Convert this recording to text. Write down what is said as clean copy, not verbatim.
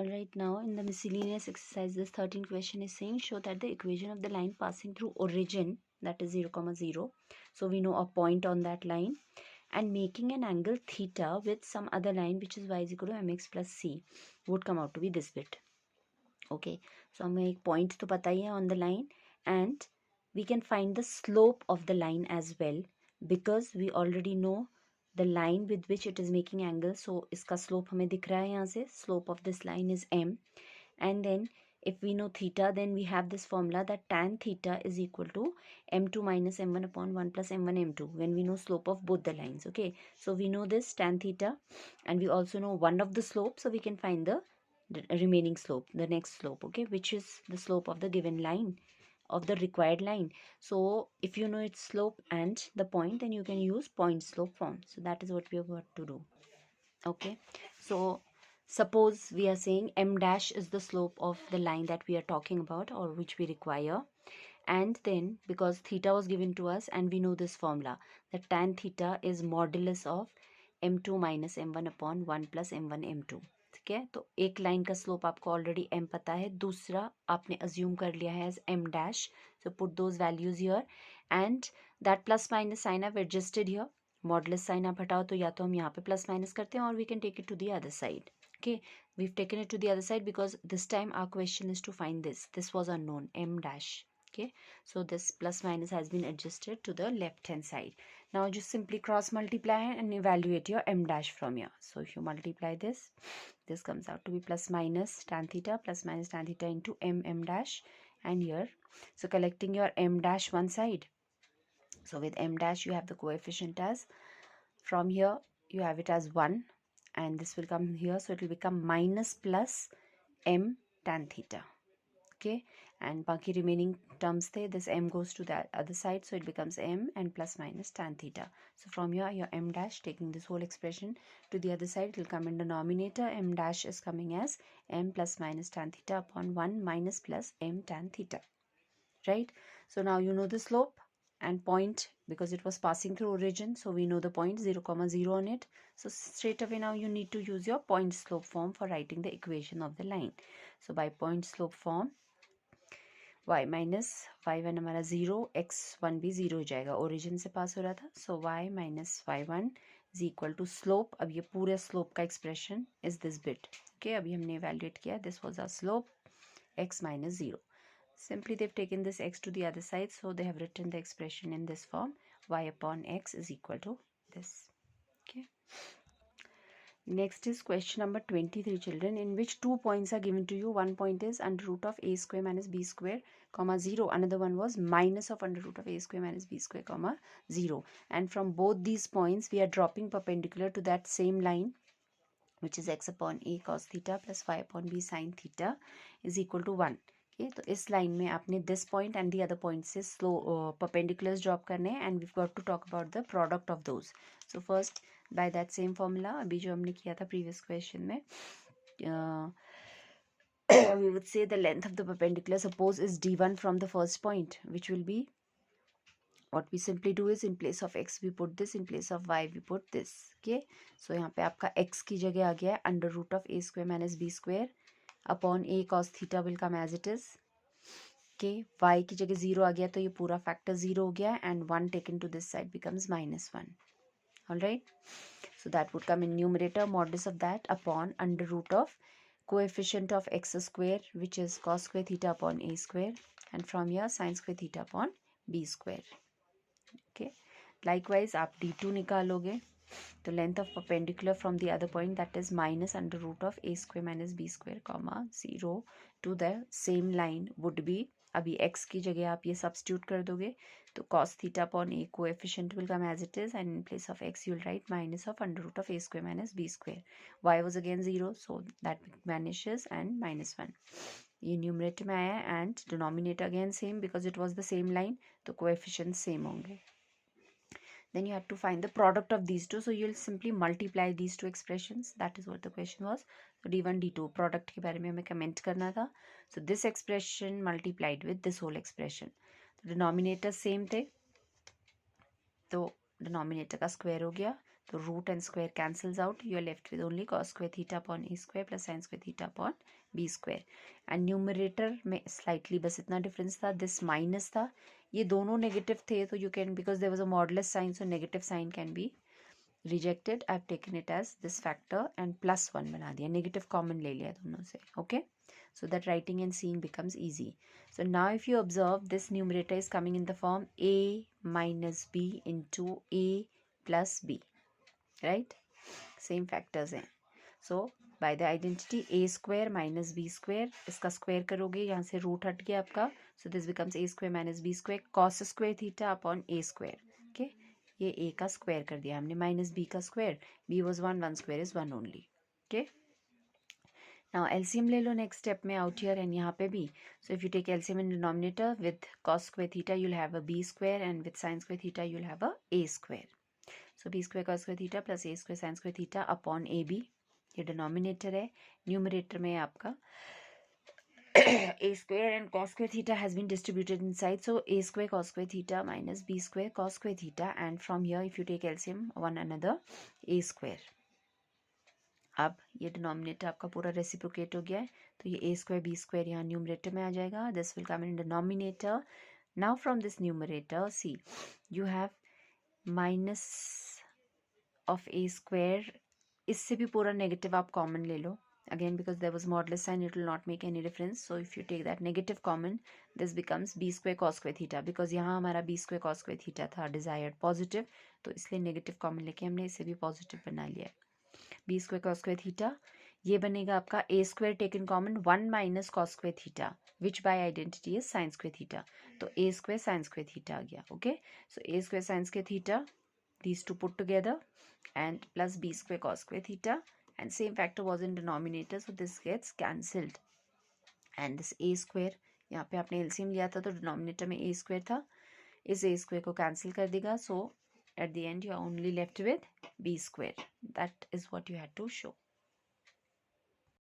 Alright, now in the miscellaneous exercise, this 13th question is saying show that the equation of the line passing through origin, that is 0, 0. So we know a point on that line, and making an angle theta with some other line which is y is equal to mx plus c would come out to be this bit. Okay, so हमें एक point तो पता ही है on the line, and we can find the slope of the line as well because we already know the line with which it is making angle. So इसका slope हमें दिख रहा है यहाँ से, slope of this line is m, and then if we know theta, then we have this formula that tan theta is equal to m2 minus m1 upon 1 plus m1 m2 when we know slope of both the lines. Okay, so we know this tan theta, and we also know one of the slopes, so we can find the remaining slope, the next slope, okay, which is the slope of the given line, of the required line. So if you know its slope and the point, then you can use point slope form. So that is what we have got to do. Okay, so suppose we are saying m dash is the slope of the line that we are talking about or which we require, and then because theta was given to us and we know this formula that tan theta is modulus of m2 minus m1 upon 1 plus m1 m2. ठीक है, तो एक line का slope आपको already m पता है, दूसरा आपने अज्यूम कर लिया है as m dash. So put those values here and that plus minus sign I adjusted here. Modulus sign आप हटाओ तो या तो हम यहाँ पे प्लस माइनस करते हैं और we can take it to the other side. Okay, we've taken it to the other side because this time our question is to find this was unknown m dash. Okay, so this plus minus has been adjusted to the left hand side. Now just simply cross multiply and evaluate your m dash from here. So if you multiply this comes out to be plus minus tan theta into m dash, and here, so collecting your m dash one side, so with m dash you have the coefficient as, from here you have it as 1, and this will come here, so it will become minus plus m tan theta. Okay, and baki remaining terms the, this m goes to the other side, so it becomes m and plus minus tan theta. So from here your m dash, taking this whole expression to the other side, it will come in denominator. M dash is coming as m plus minus tan theta upon 1 minus plus m tan theta, right? So now you know the slope and point because it was passing through origin, so we know the point 0, 0 on it. So straight away now you need to use your point slope form for writing the equation of the line. So by point slope form, y minus y1 हमारा 0, x1 भी 0 हो जाएगा, origin से पास हो रहा था. So y minus y1 is equal to slope. अब ये पूरे स्लोप का expression is this bit. Okay, अभी हमने इवैल्यूएट किया, this was our slope x minus 0. Simply they've taken this x to the other side, so they have written the expression in this form, y upon x is equal to this. Okay. Next is question number 23, children, in which 2 points are given to you. One point is under root of a square minus b square comma 0. Another one was minus of under root of a square minus b square comma 0. And from both these points we are dropping perpendicular to that same line, which is x upon a cos theta plus y upon b sin theta is equal to 1. Okay, तो इस line में आपने this point and the other point से slow perpendiculars drop करने हैं, and we've got to talk about the product of those. So first by that same formula, अभी जो हमने किया था previous question में, we would say the length of the perpendicular, suppose, is d1 from the first point, which will be, what we simply do is in place of x we put this, in place of y we put this. Okay, so यहाँ पे आपका x की जगह आ गया है under root of a square minus b square upon a cos theta will come as it is. Okay, y की जगह 0 आ गया तो ये पूरा factor 0 हो गया, and 1 taken to this side becomes minus 1. Alright, so that would come in numerator, modulus of that upon under root of coefficient of x square, which is cos square theta upon a square, and from here sin square theta upon b square. Okay, likewise आप d2 निकालोगे तो length of perpendicular from the other point, that is minus under root of a square minus b square comma 0 to the same line would be, अभी x की जगह आप ये substitute कर दोगे तो cos theta upon a coefficient will come as it is, and in place of x you will write minus of under root of a square minus b square. Y was again 0, so that vanishes, and minus 1. ये numerator में आया, and denominator again same because it was the same line, तो coefficients same होंगे. Then you have to find the product of these two, so you'll simply multiply these two expressions. That is what the question was. So d1 d2 product के बारे में हमें comment करना था. So this expression multiplied with this whole expression, the denominator same थे तो denominator का square हो गया, तो root and square cancels out, you are left with only cos square theta upon a square plus sine square theta upon b square. And numerator में slightly बस इतना difference था, दिस माइनस था, ये दोनों नेगेटिव थे, तो you can, because there was a modulus sign, so negative sign can be rejected. I've taken it as this factor and plus 1 बना दिया, negative common ले लिया दोनों से. Okay, so that writing and seeing becomes easy. So now if you observe, this numerator is coming in the form a minus b into a plus b, right? Same factors हैं. So by the identity a square minus b square, इसका square करोगे, यहाँ से root हट गया आपका, so this becomes a square minus b square cos square theta upon a square. Okay, ये a का स्क्वायर कर दिया हमने, माइनस b का square, b was 1, 1 square is 1 only. Okay, now LCM ले लो नेक्स्ट स्टेप में आउट हियर एंड यहाँ पे भी. So if you take LCM in denominator with cos square theta you will have a b square and with sin square theta you will have a a square. So b square cos square theta plus a square sin square theta upon a b, ये denominator है. Numerator में आपका a square and cos square theta has been distributed inside, so a square cos square theta minus b square cos square theta, and from here if you take LCM one another a square. अब ये denominator आपका पूरा reciprocate हो गया है, तो ये a square b square यहाँ न्यूमरेटर में आ जाएगा, this will come in denominator. Now from this numerator, see you have minus of a square, इससे भी पूरा नेगेटिव आप कॉमन ले लो. Again, because there was modulus sign, it will not make any difference. So if you take that negative common, this becomes b square cos square theta. Because यहाँ हमारा b square cos square theta था desired positive, तो इसलिए negative common लेके हमने इसे भी positive बना लिया. b square cos square theta, ये बनेगा आपका a square taken common 1 minus cos square theta, which by identity is sin square theta. तो a square sin square theta आ गया. Okay, so a square sin square theta, these two put together, and plus b square cos square theta, and same factor was in denominator, so this gets cancelled. And this a square, यहाँ पे आपने LCM लिया था तो denominator में a square था, इस a square को cancel कर देगा, so at the end you are only left with b square. That is what you had to show.